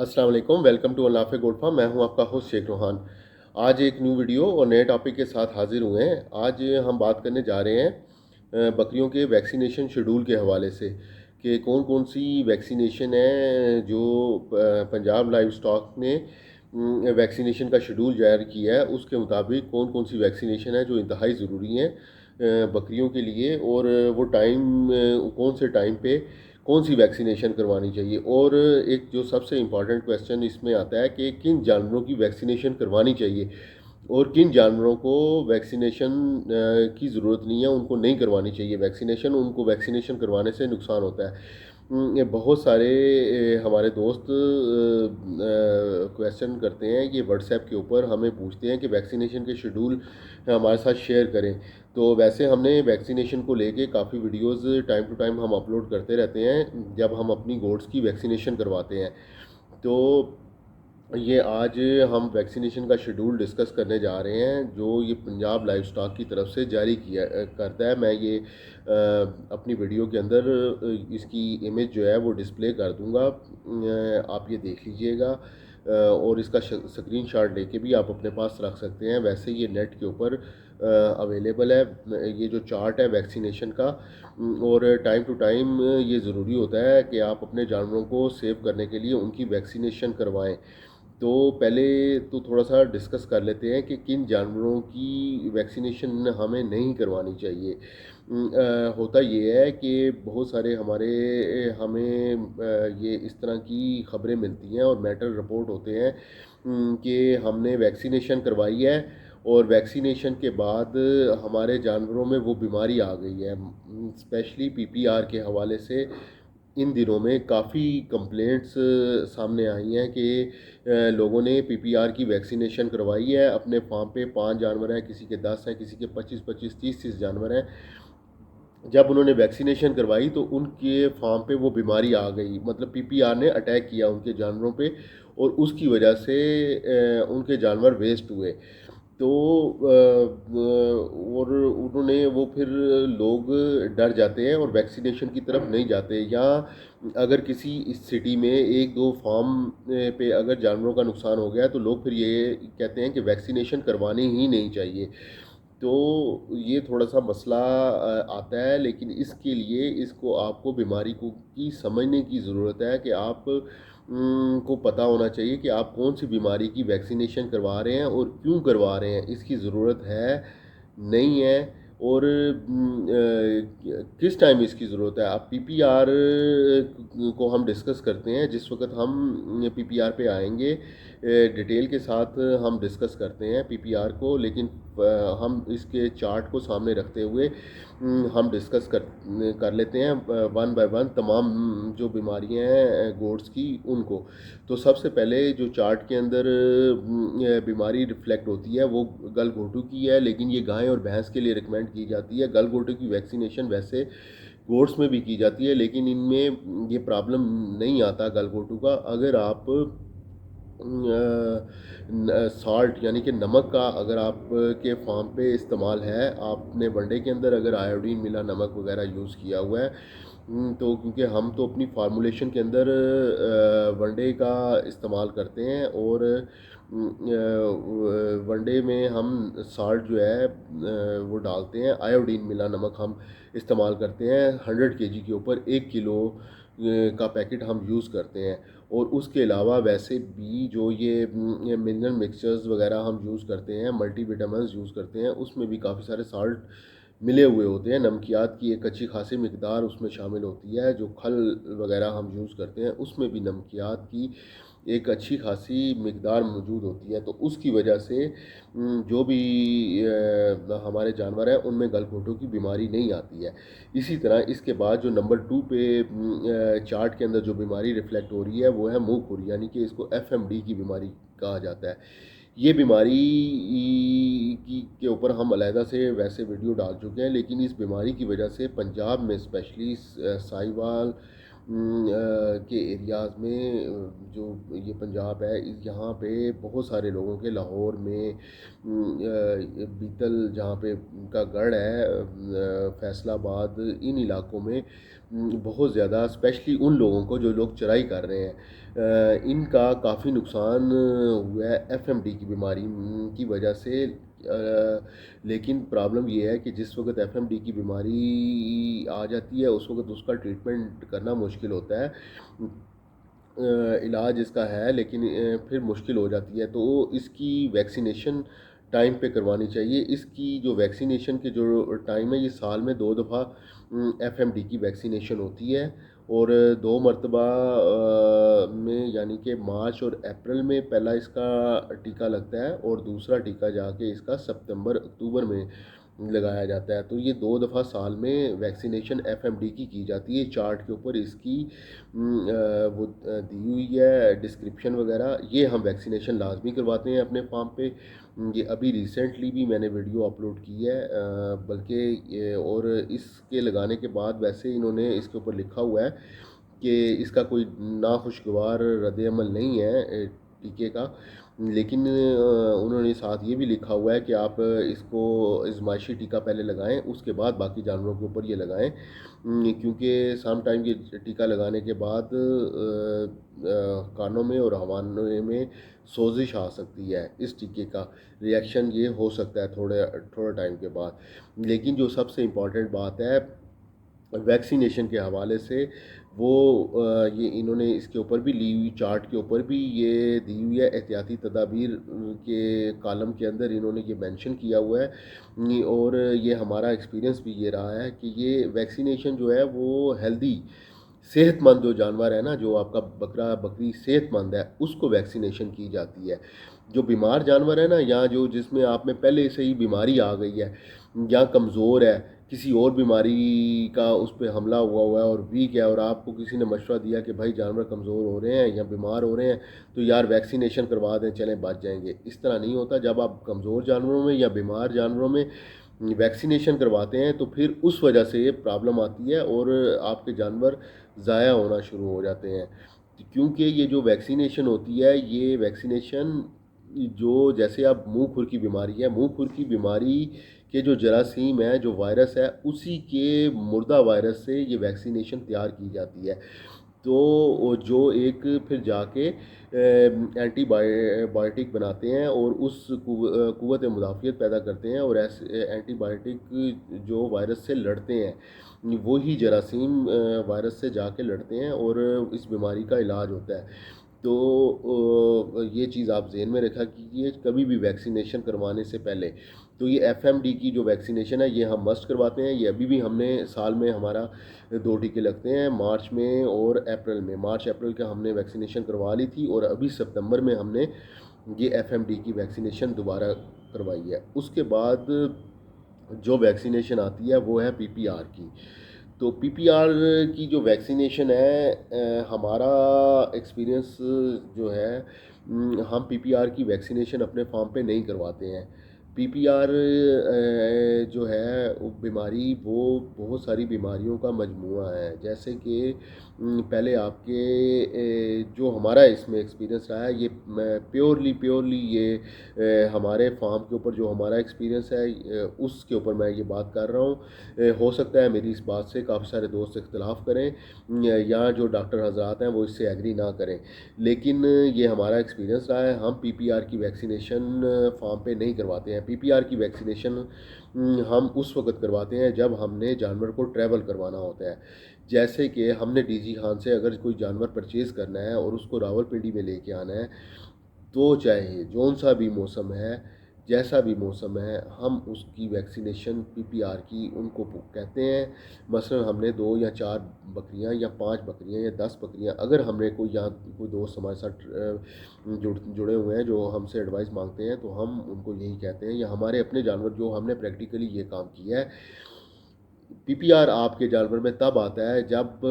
अस्सलाम वालेकुम, welcome to अल्लाफ़े gold farm. मैं हूं आपका होस्ट शेख रोहान। आज एक न्यू वीडियो और नए टॉपिक के साथ हाजिर हुए हैं। आज हम बात करने जा रहे हैं बकरियों के वैक्सीनेशन शेड्यूल के हवाले से कि कौन कौन सी वैक्सीनेशन है जो पंजाब लाइव स्टॉक ने वैक्सीनेशन का शेड्यूल जारी किया है। उसके मुताबिक कौन कौन सी वैक्सीनेशन है जो इंतहाई ज़रूरी हैं बकरियों के लिए, और वो टाइम कौन से टाइम पे कौन सी वैक्सीनेशन करवानी चाहिए। और एक जो सबसे इम्पॉर्टेंट क्वेश्चन इसमें आता है कि किन जानवरों की वैक्सीनेशन करवानी चाहिए और किन जानवरों को वैक्सीनेशन की ज़रूरत नहीं है, उनको नहीं करवानी चाहिए वैक्सीनेशन, उनको वैक्सीनेशन करवाने से नुकसान होता है। ये बहुत सारे हमारे दोस्त क्वेश्चन करते हैं, ये व्हाट्सएप के ऊपर हमें पूछते हैं कि वैक्सीनेशन के शेड्यूल हमारे साथ शेयर करें। तो वैसे हमने वैक्सीनेशन को लेके काफ़ी वीडियोस टाइम टू टाइम हम अपलोड करते रहते हैं जब हम अपनी गोट्स की वैक्सीनेशन करवाते हैं। तो ये आज हम वैक्सीनेशन का शेड्यूल डिस्कस करने जा रहे हैं जो ये पंजाब लाइव स्टॉक की तरफ से जारी किया करता है। मैं ये अपनी वीडियो के अंदर इसकी इमेज जो है वो डिस्प्ले कर दूंगा, आप ये देख लीजिएगा, और इसका स्क्रीन शॉट लेके भी आप अपने पास रख सकते हैं। वैसे ये नेट के ऊपर अवेलेबल है ये जो चार्ट है वैक्सीनेशन का। और टाइम टू टाइम ये ज़रूरी होता है कि आप अपने जानवरों को सेव करने के लिए उनकी वैक्सीनेशन करवाएं। तो पहले तो थोड़ा सा डिस्कस कर लेते हैं कि किन जानवरों की वैक्सीनेशन हमें नहीं करवानी चाहिए। होता ये है कि बहुत सारे हमें ये इस तरह की खबरें मिलती हैं और मैटर रिपोर्ट होते हैं कि हमने वैक्सीनेशन करवाई है और वैक्सीनेशन के बाद हमारे जानवरों में वो बीमारी आ गई है। स्पेशली पीपीआर के हवाले से इन दिनों में काफ़ी कंप्लेंट्स सामने आई हैं कि लोगों ने पीपीआर की वैक्सीनेशन करवाई है। अपने फार्म पे 5 जानवर हैं, किसी के 10 हैं, किसी के 25-25, 30-30 जानवर हैं। जब उन्होंने वैक्सीनेशन करवाई तो उनके फार्म पे वो बीमारी आ गई, मतलब पीपीआर ने अटैक किया उनके जानवरों पे, और उसकी वजह से उनके जानवर वेस्ट हुए। तो और उन्होंने वो फिर लोग डर जाते हैं और वैक्सीनेशन की तरफ नहीं जाते। या अगर किसी इस सिटी में एक दो फार्म पे अगर जानवरों का नुकसान हो गया तो लोग फिर ये कहते हैं कि वैक्सीनेशन करवानी ही नहीं चाहिए। तो ये थोड़ा सा मसला आता है, लेकिन इसके लिए इसको आपको बीमारी को की समझने की ज़रूरत है कि आप को पता होना चाहिए कि आप कौन सी बीमारी की वैक्सीनेशन करवा रहे हैं और क्यों करवा रहे हैं, इसकी ज़रूरत है नहीं है, और किस टाइम इसकी ज़रूरत है। आप पीपीआर को हम डिस्कस करते हैं जिस वक्त हम पीपीआर पे आएंगे, डिटेल के साथ हम डिस्कस करते हैं पीपीआर को, लेकिन हम इसके चार्ट को सामने रखते हुए हम डिस्कस कर लेते हैं वन बाय वन तमाम जो बीमारियां हैं गोड्स की उनको। तो सबसे पहले जो चार्ट के अंदर बीमारी रिफ्लेक्ट होती है वो गलघोटू की है, लेकिन ये गाय और भैंस के लिए रिकमेंड की जाती है। गलघोटू की वैक्सीनेशन वैसे गोड्स में भी की जाती है, लेकिन इनमें ये प्रॉब्लम नहीं आता गलघोटू का। अगर आप साल्ट यानी कि नमक का अगर आप के फार्म पे इस्तेमाल है, आपने वनडे के अंदर अगर आयोडीन मिला नमक वगैरह यूज़ किया हुआ है, तो क्योंकि हम तो अपनी फार्मूलेशन के अंदर वनडे का इस्तेमाल करते हैं, और वनडे में हम साल्ट जो है वो डालते हैं, आयोडीन मिला नमक हम इस्तेमाल करते हैं 100 केजी के ऊपर 1 किलो का पैकेट हम यूज़ करते हैं। और उसके अलावा वैसे भी जो ये मिनरल मिक्सचर्स वगैरह हम यूज़ करते हैं, मल्टीविटामिन्स यूज़ करते हैं, उसमें भी काफ़ी सारे साल्ट मिले हुए होते हैं। नमकियात की एक अच्छी खासी मिकदार उसमें शामिल होती है। जो खल वगैरह हम यूज़ करते हैं उसमें भी नमकियात की एक अच्छी खासी मिकदार मौजूद होती है। तो उसकी वजह से जो भी हमारे जानवर हैं उनमें गलघोटू की बीमारी नहीं आती है। इसी तरह इसके बाद जो नंबर 2 पे चार्ट के अंदर जो बीमारी रिफ्लेक्ट हो रही है वो है मुंह खुर, यानी कि इसको एफएमडी की बीमारी कहा जाता है। ये बीमारी की के ऊपर हम अलहदा से वैसे वीडियो डाल चुके हैं, लेकिन इस बीमारी की वजह से पंजाब में स्पेशली साहिवाल के एरियाज़ में जो ये पंजाब है यहाँ पे बहुत सारे लोगों के, लाहौर में बीतल जहाँ पे का गढ़ है, फैसलाबाद, इन इलाकों में बहुत ज़्यादा, स्पेशली उन लोगों को जो लोग चराई कर रहे हैं, इनका काफ़ी नुकसान हुआ है एफएमडी की बीमारी की वजह से। लेकिन प्रॉब्लम ये है कि जिस वक्त एफएमडी की बीमारी आ जाती है उस वक्त उसका ट्रीटमेंट करना मुश्किल होता है। इलाज इसका है लेकिन फिर मुश्किल हो जाती है, तो इसकी वैक्सीनेशन टाइम पे करवानी चाहिए। इसकी जो वैक्सीनेशन के जो टाइम है, ये साल में 2 दफ़ा एफएमडी की वैक्सीनेशन होती है, और 2 मरतबा में, यानी कि मार्च और अप्रैल में पहला इसका टीका लगता है और दूसरा टीका जाके इसका सितंबर अक्टूबर में लगाया जाता है। तो ये 2 दफ़ा साल में वैक्सीनेशन एफएमडी की जाती है। चार्ट के ऊपर इसकी वो दी हुई है डिस्क्रिप्शन वगैरह। ये हम वैक्सीनेशन लाजमी करवाते हैं अपने फार्म पे। ये अभी रिसेंटली भी मैंने वीडियो अपलोड की है, बल्कि और इसके लगाने के बाद वैसे इन्होंने इसके ऊपर लिखा हुआ है कि इसका कोई नाखुशगवार रद्द-ए-अमल नहीं है टीके का, लेकिन उन्होंने साथ ये भी लिखा हुआ है कि आप इसको आज़माइशी टीका पहले लगाएं, उसके बाद बाकी जानवरों के ऊपर ये लगाएं, क्योंकि सम टाइम ये टीका लगाने के बाद कानों में और हवाने में सोजिश आ सकती है। इस टीके का रिएक्शन ये हो सकता है थोड़ा टाइम के बाद। लेकिन जो सबसे इम्पॉर्टेंट बात है वैक्सीनेशन के हवाले से, वो ये इन्होंने इसके ऊपर भी ली हुई, चार्ट के ऊपर भी ये दी हुई है, एहतियाती तदाबीर के कालम के अंदर इन्होंने ये मेंशन किया हुआ है। और ये हमारा एक्सपीरियंस भी ये रहा है कि ये वैक्सीनेशन जो है वो हेल्दी, सेहतमंद जो जानवर है ना, जो आपका बकरा बकरी सेहतमंद है, उसको वैक्सीनेशन की जाती है। जो बीमार जानवर है ना, या जो जिसमें आप में पहले से ही बीमारी आ गई है, या कमज़ोर है, किसी और बीमारी का उस पर हमला हुआ है और वीक है, और आपको किसी ने मशवरा दिया कि भाई जानवर कमज़ोर हो रहे हैं या बीमार हो रहे हैं, तो यार वैक्सीनेशन करवा दें, चलें बच जाएंगे। इस तरह नहीं होता। जब आप कमज़ोर जानवरों में या बीमार जानवरों में वैक्सीनेशन करवाते हैं तो फिर उस वजह से ये प्रॉब्लम आती है और आपके जानवर ज़ाया होना शुरू हो जाते हैं। क्योंकि ये जो वैक्सीनेशन होती है, ये वैक्सीनेशन जो, जैसे अब मुंह खुर की बीमारी है, मुंह खुर की बीमारी के जो जरासीम है, जो वायरस है, उसी के मुर्दा वायरस से ये वैक्सीनेशन तैयार की जाती है। तो जो एक फिर जाके एंटीबायोटिक बनाते हैं और उस कुव्वत मुदाफ़ियत पैदा करते हैं, और ऐसे एंटीबायोटिक जो वायरस से लड़ते हैं, वही जरासीम वायरस से जाके लड़ते हैं और इस बीमारी का इलाज होता है। तो ये चीज़ आप ज़हन में रखा कीजिए कभी भी वैक्सीनेशन करवाने से पहले। तो ये एफएमडी की जो वैक्सीनेशन है ये हम मस्ट करवाते हैं। ये अभी भी हमने साल में हमारा 2 टीके लगते हैं, मार्च में और अप्रैल में। मार्च अप्रैल का हमने वैक्सीनेशन करवा ली थी और अभी सितंबर में हमने ये एफएमडी की वैक्सीनेशन दोबारा करवाई है। उसके बाद जो वैक्सीनेशन आती है वो है पीपीआर की। तो पीपीआर की जो वैक्सीनेशन है, हमारा एक्सपीरियंस जो है, हम पीपीआर की वैक्सीनेशन अपने फार्म पे नहीं करवाते हैं। पीपीआर जो है वो बीमारी, वो बहुत सारी बीमारियों का मजमूआ है। जैसे कि पहले आपके जो हमारा इसमें एक्सपीरियंस रहा है, ये प्योरली ये हमारे फार्म के ऊपर जो हमारा एक्सपीरियंस है, उसके ऊपर मैं ये बात कर रहा हूँ। हो सकता है मेरी इस बात से काफ़ी सारे दोस्त इख्तलाफ करें या जो डॉक्टर हजरात हैं वो इससे एग्री ना करें, लेकिन ये हमारा एक्सपीरियंस रहा है। हम पीपीआर की वैक्सीनेशन फार्म पे नहीं करवाते हैं। पीपीआर की वैक्सीनेशन हम उस वक्त करवाते हैं जब हमने जानवर को ट्रैवल करवाना होता है। जैसे कि हमने डीजी खान से अगर कोई जानवर परचेज़ करना है और उसको रावलपिंडी में लेके आना है, तो चाहे जौन सा भी मौसम है, जैसा भी मौसम है, हम उसकी वैक्सीनेशन पीपीआर की उनको कहते हैं। मसलन हमने 2 या 4 बकरियां या 5 बकरियां या 10 बकरियां, अगर हमने कोई यहाँ कोई दोस्त हमारे साथ जुड़े हुए हैं जो हमसे एडवाइस मांगते हैं, तो हम उनको यही कहते हैं, या हमारे अपने जानवर जो हमने प्रैक्टिकली ये काम किया है। पीपीआर आपके जानवर में तब आता है जब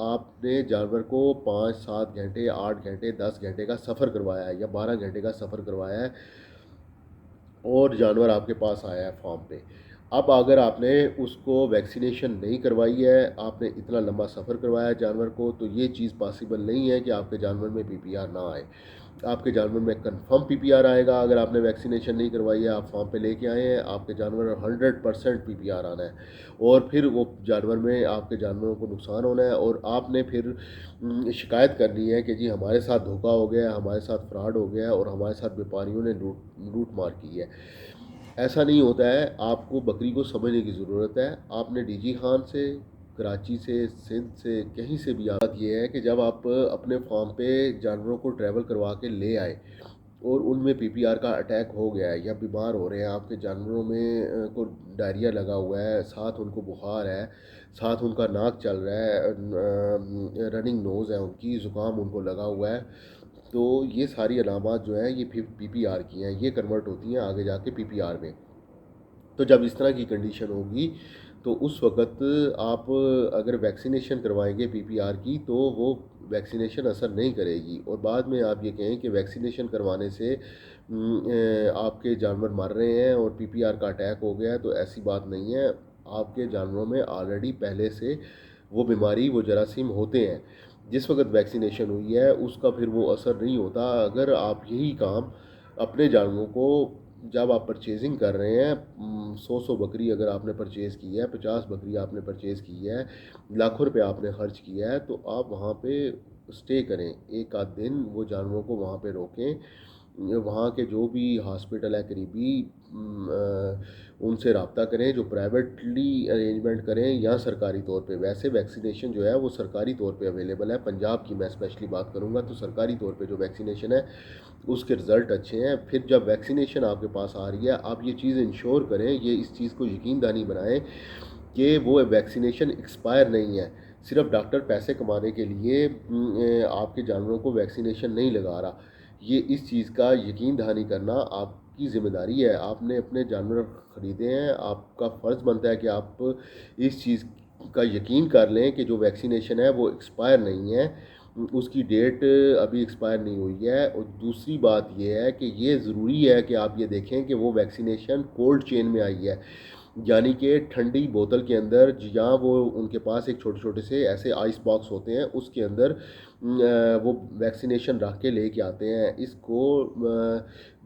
आपने जानवर को 5-7 घंटे, 8 घंटे, 10 घंटे का सफ़र करवाया है या 12 घंटे का सफ़र करवाया है और जानवर आपके पास आया है फार्म पे। अब अगर आपने उसको वैक्सीनेशन नहीं करवाई है, आपने इतना लंबा सफ़र करवाया है जानवर को, तो ये चीज़ पॉसिबल नहीं है कि आपके जानवर में पीपीआर ना आए। आपके जानवर में कंफर्म पीपीआर आएगा। अगर आपने वैक्सीनेशन नहीं करवाई है, आप फार्म पे लेके आए हैं, आपके जानवर 100% पीपीआर आना है, और फिर वो जानवर में आपके जानवरों को नुकसान होना है, और आपने फिर शिकायत करनी है कि जी हमारे साथ धोखा हो गया है, हमारे साथ फ्रॉड हो गया है, और हमारे साथ व्यापारियों ने लूट मार की है। ऐसा नहीं होता है। आपको बकरी को समझने की ज़रूरत है। आपने डीजी खान से, कराची से, सिंध से, कहीं से भी, बात ये है कि जब आप अपने फार्म पे जानवरों को ट्रैवल करवा के ले आए और उनमें पीपीआर का अटैक हो गया है या बीमार हो रहे हैं, आपके जानवरों में को डायरिया लगा हुआ है, साथ उनको बुखार है, साथ उनका नाक चल रहा है, रनिंग नोज़ है उनकी, ज़ुकाम उनको लगा हुआ है, तो ये सारी अलामात जो हैं ये फिर पीपीआर की हैं, ये कन्वर्ट होती हैं आगे जाके पीपीआर में। तो जब इस तरह की कंडीशन होगी तो उस वक़्त आप अगर वैक्सीनेशन करवाएंगे पीपीआर की, तो वो वैक्सीनेशन असर नहीं करेगी, और बाद में आप ये कहें कि वैक्सीनेशन करवाने से आपके जानवर मर रहे हैं और पीपीआर का अटैक हो गया है, तो ऐसी बात नहीं है। आपके जानवरों में ऑलरेडी पहले से वो बीमारी, वो जरासीम होते हैं। जिस वक्त वैक्सीनेशन हुई है उसका फिर वो असर नहीं होता। अगर आप यही काम अपने जानवरों को, जब आप परचेजिंग कर रहे हैं, 100 बकरी अगर आपने परचेज़ की है, 50 बकरी आपने परचेज़ की है, लाखों रुपए आपने खर्च किया है, तो आप वहाँ पे स्टे करें, एक आध दिन वो जानवरों को वहाँ पे रोकें। वहाँ के जो भी हॉस्पिटल है करीबी, उनसे रब्ता करें, जो प्राइवेटली अरेंजमेंट करें या सरकारी तौर पे। वैसे वैक्सीनेशन जो है वो सरकारी तौर पे अवेलेबल है। पंजाब की मैं स्पेशली बात करूँगा तो सरकारी तौर पे जो वैक्सीनेशन है उसके रिज़ल्ट अच्छे हैं। फिर जब वैक्सीनेशन आपके पास आ रही है, आप ये चीज़ इंश्योर करें, ये इस चीज़ को यकीन दहानी बनाएं कि वो वैक्सीनेशन एक्सपायर नहीं है। सिर्फ डॉक्टर पैसे कमाने के लिए आपके जानवरों को वैक्सीनेशन नहीं लगा रहा। ये इस चीज़ का यकीन दहानी करना आपकी ज़िम्मेदारी है। आपने अपने जानवर ख़रीदे हैं, आपका फ़र्ज़ बनता है कि आप इस चीज़ का यकीन कर लें कि जो वैक्सीनेशन है वो एक्सपायर नहीं है, उसकी डेट अभी एक्सपायर नहीं हुई है। और दूसरी बात ये है कि ये ज़रूरी है कि आप ये देखें कि वो वैक्सीनेशन कोल्ड चेन में आई है, यानी कि ठंडी बोतल के अंदर, जहाँ वो उनके पास एक छोटे छोटे से ऐसे आइस बॉक्स होते हैं, उसके अंदर वो वैक्सीनेशन रख के लेके आते हैं। इसको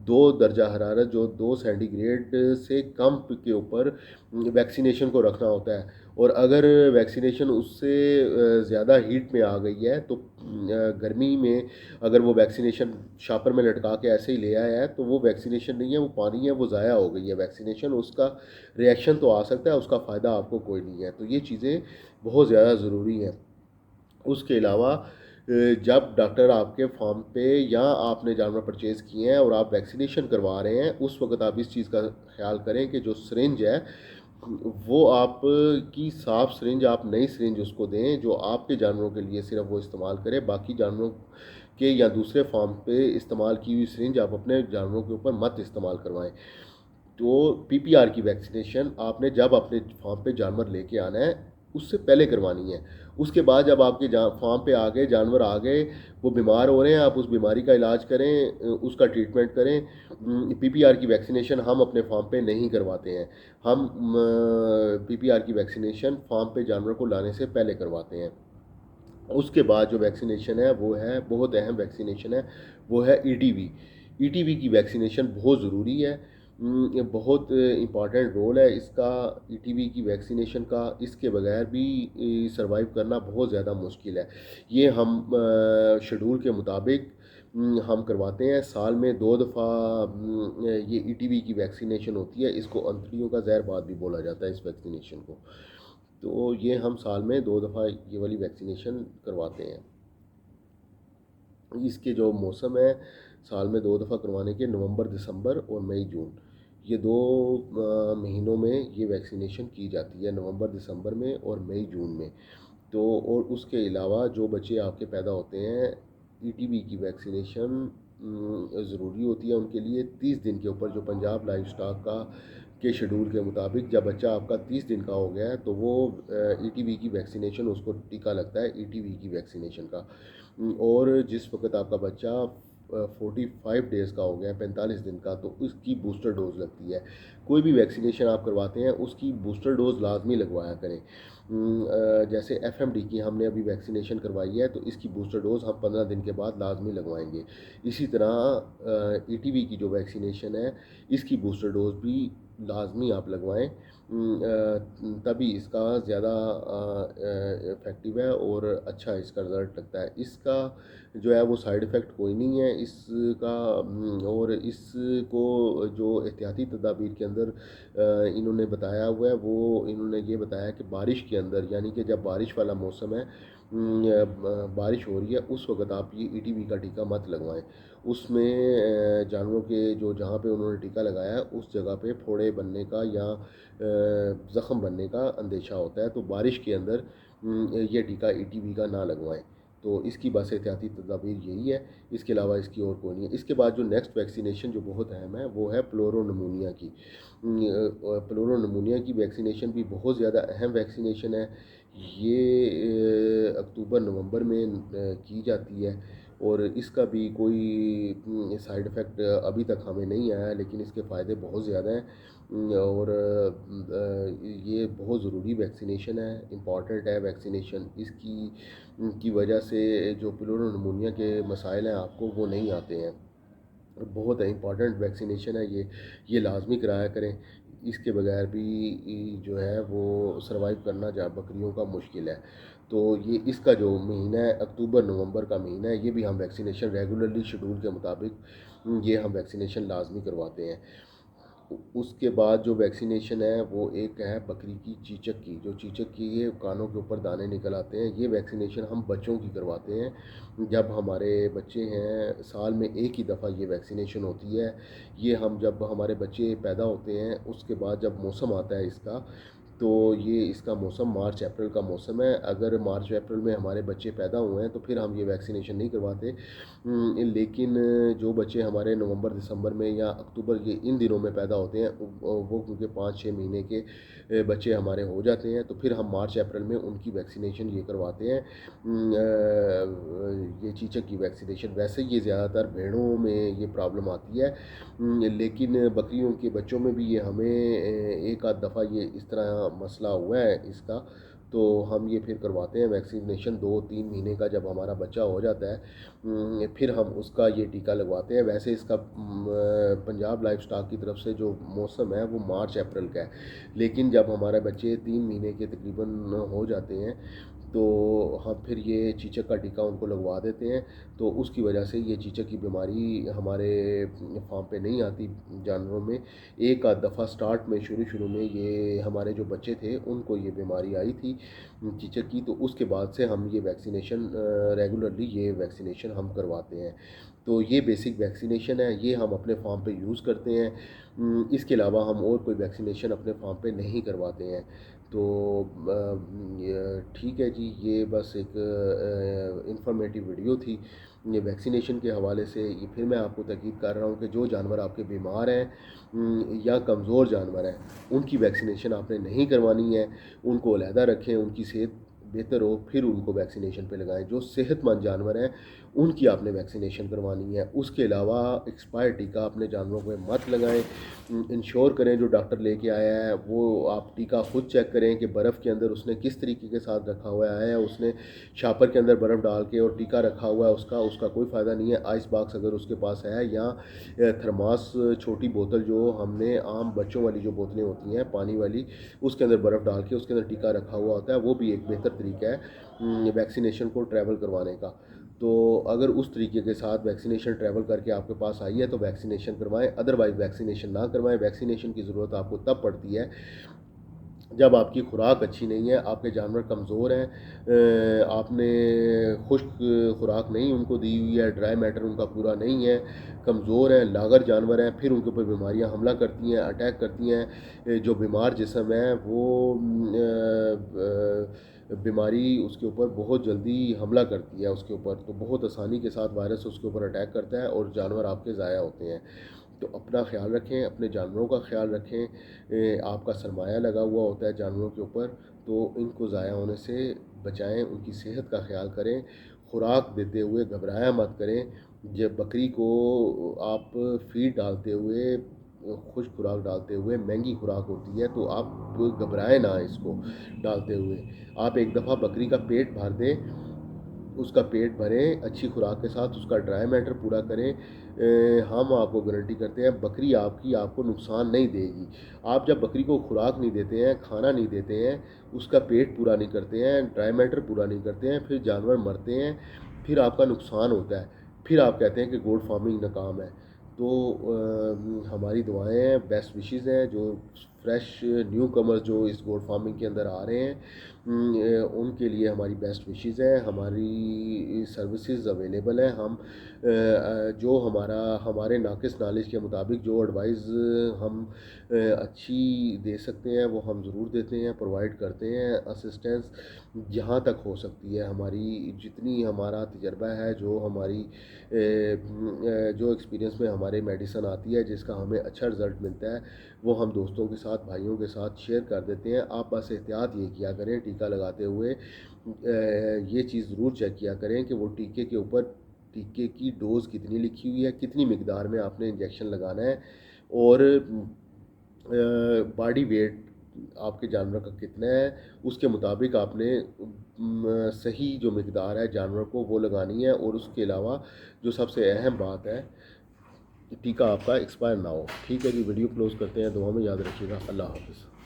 2 दर्जा हरारत, जो 2 सेंटीग्रेड से कम के ऊपर वैक्सीनेशन को रखना होता है। और अगर वैक्सीनेशन उससे ज़्यादा हीट में आ गई है, तो गर्मी में अगर वो वैक्सीनेशन शापर में लटका के ऐसे ही ले आया है, तो वो वैक्सीनेशन नहीं है, वो पानी है, वो ज़ाया हो गई है वैक्सीनेशन। उसका रिएक्शन तो आ सकता है, उसका फ़ायदा आपको कोई नहीं है। तो ये चीज़ें बहुत ज़्यादा ज़रूरी हैं। उसके अलावा जब डॉक्टर आपके फार्म पे या आपने जानवर परचेज़ किए हैं और आप वैक्सीनेशन करवा रहे हैं, उस वक्त आप इस चीज़ का ख्याल करें कि जो सिरिंज है वो आप की साफ़ सिरिंज, आप नई सिरिंज उसको दें जो आपके जानवरों के लिए सिर्फ वो इस्तेमाल करे। बाकी जानवरों के या दूसरे फार्म पे इस्तेमाल की हुई सिरिंज आप अपने जानवरों के ऊपर मत इस्तेमाल करवाएं। तो पीपीआर की वैक्सीनेशन आपने जब अपने फार्म पे जानवर लेके आना है उससे पहले करवानी है। उसके बाद जब आपके फार्म पे आ गए, जानवर आ गए, वो बीमार हो रहे हैं, आप उस बीमारी का इलाज करें, उसका ट्रीटमेंट करें। पीपीआर की वैक्सीनेशन हम अपने फार्म पे नहीं करवाते हैं। हम पीपीआर की वैक्सीनेशन फार्म पे जानवर को लाने से पहले करवाते हैं। उसके बाद जो वैक्सीनेशन है वो है, बहुत अहम वैक्सीनेशन है, वो है ईटीवी। ईटीवी की वैक्सीनेशन बहुत ज़रूरी है। ये बहुत इम्पॉर्टेंट रोल है इसका, ईटीवी की वैक्सीनेशन का। इसके बगैर भी सरवाइव करना बहुत ज़्यादा मुश्किल है। ये हम शेड्यूल के मुताबिक हम करवाते हैं। साल में 2 दफ़ा ये ईटीवी की वैक्सीनेशन होती है। इसको अंतड़ियों का ज़हरबाद भी बोला जाता है इस वैक्सीनेशन को। तो ये हम साल में 2 दफ़ा ये वाली वैक्सीनेशन करवाते हैं। इसके जो मौसम है साल में 2 दफ़ा करवाने के, नवंबर दिसंबर और मई जून, ये 2 महीनों में ये वैक्सीनेशन की जाती है, नवंबर दिसंबर में और मई जून में। तो और उसके अलावा जो बच्चे आपके पैदा होते हैं, ईटीवी की वैक्सीनेशन ज़रूरी होती है उनके लिए 30 दिन के ऊपर। जो पंजाब लाइफ स्टॉक का के शेड्यूल के मुताबिक जब बच्चा आपका 30 दिन का हो गया है तो वो ईटीवी की वैक्सीनेशन, उसको टीका लगता है ईटीवी की वैक्सीनेशन का। और जिस वक्त आपका बच्चा 45 डेज़ का हो गया है, 45 दिन का, तो उसकी बूस्टर डोज़ लगती है। कोई भी वैक्सीनेशन आप करवाते हैं उसकी बूस्टर डोज़ लाजमी लगवाया करें। जैसे एफएमडी की हमने अभी वैक्सीनेशन करवाई है, तो इसकी बूस्टर डोज़ हम 15 दिन के बाद लाजमी लगवाएंगे। इसी तरह ईटीवी की जो वैक्सीनेशन है, इसकी बूस्टर डोज़ भी लाजमी आप लगवाएं, तभी इसका ज़्यादा इफ़ेक्टिव है और अच्छा इसका रिज़ल्ट लगता है। इसका जो है वो साइड इफ़ेक्ट कोई नहीं है इसका। और इसको जो एहतियाती तदाबीर के अंदर इन्होंने बताया हुआ है, वो इन्होंने ये बताया कि बारिश के अंदर, यानी कि जब बारिश वाला मौसम है, बारिश हो रही है, उस वक्त आप ये ईटीवी का टीका मत लगवाएं। उसमें जानवरों के जो जहाँ पे उन्होंने टीका लगाया है उस जगह पे फोड़े बनने का या ज़ख़म बनने का अंदेशा होता है, तो बारिश के अंदर ये टीका ईटीवी का ना लगवाएं। तो इसकी बस एहतियाती तदाबीर यही है, इसके अलावा इसकी और कोई नहीं है। इसके बाद जो नेक्स्ट वैक्सीनेशन जो बहुत अहम है वो है प्लोरोनमूनिया की। प्लोरोनमूनिया की वैक्सीनेशन भी बहुत ज़्यादा अहम वैक्सीनेशन है। ये अक्टूबर नवंबर में की जाती है और इसका भी कोई साइड इफ़ेक्ट अभी तक हमें नहीं आया है, लेकिन इसके फ़ायदे बहुत ज़्यादा हैं। और ये बहुत ज़रूरी वैक्सीनेशन है, इम्पॉर्टेंट है वैक्सीनेशन। इसकी की वजह से जो प्लूरोनमूनिया के मसाइल हैं आपको वो नहीं आते हैं। बहुत इंपॉर्टेंट वैक्सीनेशन है ये लाजमी कराया करें। इसके बगैर भी जो है वो सरवाइव करना जा बकरियों का मुश्किल है। तो ये इसका जो महीना है अक्टूबर नवंबर का महीना है, ये भी हम वैक्सीनेशन रेगुलरली शेड्यूल के मुताबिक ये हम वैक्सीनेशन लाजमी करवाते हैं। उसके बाद जो वैक्सीनेशन है वो एक है बकरी की चीचक की। जो चीचक की ये कानों के ऊपर दाने निकल आते हैं, ये वैक्सीनेशन हम बच्चों की करवाते हैं। जब हमारे बच्चे हैं, साल में एक ही दफ़ा ये वैक्सीनेशन होती है। ये हम जब हमारे बच्चे पैदा होते हैं उसके बाद जब मौसम आता है इसका, तो ये इसका मौसम मार्च अप्रैल का मौसम है। अगर मार्च अप्रैल में हमारे बच्चे पैदा हुए हैं तो फिर हम ये वैक्सीनेशन नहीं करवाते। लेकिन जो बच्चे हमारे नवंबर दिसंबर में या अक्टूबर ये इन दिनों में पैदा होते हैं, वो क्योंकि 5-6 महीने के बच्चे हमारे हो जाते हैं, तो फिर हम मार्च अप्रैल में उनकी वैक्सीनेशन ये करवाते हैं, ये चीचक की वैक्सीनेशन। वैसे ये ज़्यादातर भेड़ों में ये प्रॉब्लम आती है, लेकिन बकरियों के बच्चों में भी ये हमें एक आध दफ़ा ये इस तरह मसला हुआ है इसका, तो हम ये फिर करवाते हैं वैक्सीनेशन। 2-3 महीने का जब हमारा बच्चा हो जाता है फिर हम उसका ये टीका लगवाते हैं। वैसे इसका पंजाब लाइफ स्टॉक की तरफ से जो मौसम है वो मार्च अप्रैल का है, लेकिन जब हमारे बच्चे 3 महीने के तकरीबन हो जाते हैं तो हम फिर ये चीचक का टीका उनको लगवा देते हैं। तो उसकी वजह से ये चीचक की बीमारी हमारे फार्म पे नहीं आती जानवरों में। एक आध दफ़ा स्टार्ट में शुरू में ये हमारे जो बच्चे थे उनको ये बीमारी आई थी चीचक की, तो उसके बाद से हम ये वैक्सीनेशन रेगुलरली ये वैक्सीनेशन हम करवाते हैं। तो ये बेसिक वैक्सीनेशन है, ये हम अपने फार्म पे यूज़ करते हैं। इसके अलावा हम और कोई वैक्सीनेशन अपने फार्म पे नहीं करवाते हैं। तो ठीक है जी, ये बस एक इंफॉर्मेटिव वीडियो थी ये वैक्सीनेशन के हवाले से। ये फिर मैं आपको ताकीद कर रहा हूँ कि जो जानवर आपके बीमार हैं या कमज़ोर जानवर हैं, उनकी वैक्सीनेशन आपने नहीं करवानी है। उनको अलहदा रखें, उनकी सेहत बेहतर हो फिर उनको वैक्सीनेशन पे लगाएं। जो सेहतमंद जानवर हैं उनकी आपने वैक्सीनेशन करवानी है। उसके अलावा एक्सपायर टीका अपने जानवरों को मत लगाएं। इंश्योर करें जो डॉक्टर लेके आया है वो आप टीका खुद चेक करें कि बर्फ़ के अंदर उसने किस तरीके के साथ रखा हुआ है। उसने शापर के अंदर बर्फ़ डाल के और टीका रखा हुआ है, उसका कोई फ़ायदा नहीं है। आइस बॉक्स अगर उसके पास है या थर्मास छोटी बोतल जो हमने आम बच्चों वाली जो बोतलें होती हैं पानी वाली, उसके अंदर बर्फ़ डाल के उसके अंदर टीका रखा हुआ होता है, वो भी एक बेहतर तरीका है वैक्सीनेशन को ट्रैवल करवाने का। तो अगर उस तरीके के साथ वैक्सीनेशन ट्रैवल करके आपके पास आई है तो वैक्सीनेशन करवाएं, अदरवाइज़ वैक्सीनेशन ना करवाएं। वैक्सीनेशन की ज़रूरत आपको तब पड़ती है जब आपकी खुराक अच्छी नहीं है, आपके जानवर कमज़ोर हैं, आपने खुश्क खुराक नहीं उनको दी हुई है, ड्राई मैटर उनका पूरा नहीं है, कमज़ोर हैं, लागर जानवर हैं, फिर उनके ऊपर बीमारियां हमला करती हैं, अटैक करती हैं। जो बीमार जिस्म है वो बीमारी उसके ऊपर बहुत जल्दी हमला करती है उसके ऊपर, तो बहुत आसानी के साथ वायरस उसके ऊपर अटैक करता है और जानवर आपके ज़ाया होते हैं। तो अपना ख्याल रखें, अपने जानवरों का ख्याल रखें। आपका सरमाया लगा हुआ होता है जानवरों के ऊपर, तो इनको ज़ाया होने से बचाएं, उनकी सेहत का ख्याल करें, खुराक देते हुए घबराया मत करें। जब बकरी को आप फीड डालते हुए, खुश खुराक डालते हुए, महंगी खुराक होती है, तो आप घबराएं ना इसको डालते हुए। आप एक दफ़ा बकरी का पेट भर दें, उसका पेट भरें अच्छी खुराक के साथ, उसका ड्राई मैटर पूरा करें। हम आपको गारंटी करते हैं बकरी आपकी आपको नुकसान नहीं देगी। आप जब बकरी को खुराक नहीं देते हैं, खाना नहीं देते हैं, उसका पेट पूरा नहीं करते हैं, ड्राई मैटर पूरा नहीं करते हैं, फिर जानवर मरते हैं, फिर आपका नुकसान होता है, फिर आप कहते हैं कि गोट फार्मिंग नाकाम है। तो हमारी दुआएं हैं, बेस्ट विशेस हैं, जो फ्रेश न्यू कमर जो इस गोट फार्मिंग के अंदर आ रहे हैं, उनके लिए हमारी बेस्ट विशेस हैं। हमारी सर्विसेज अवेलेबल हैं। हम जो हमारे नाकिस नॉलेज के मुताबिक जो एडवाइस हम अच्छी दे सकते हैं वो हम ज़रूर देते हैं, प्रोवाइड करते हैं असिस्टेंस जहाँ तक हो सकती है। हमारी जितनी हमारा तजर्बा है, जो हमारी जो एक्सपीरियंस में हमारे मेडिसन आती है, जिसका हमें अच्छा रिज़ल्ट मिलता है, वो हम दोस्तों के साथ, भाइयों के साथ शेयर कर देते हैं। आप बस एहतियात ये किया करें टीका लगाते हुए, ये चीज़ ज़रूर चेक किया करें कि वो टीके के ऊपर टीके की डोज़ कितनी लिखी हुई है, कितनी मिकदार में आपने इंजेक्शन लगाना है, और बॉडी वेट आपके जानवर का कितना है, उसके मुताबिक आपने सही जो मिकदार है जानवर को वो लगानी है। और उसके अलावा जो सबसे अहम बात है, टीका आपका एक्सपायर ना हो। ठीक है जी, वीडियो क्लोज़ करते हैं, दुआ में याद रखिएगा। अल्लाह हाफ़िज़।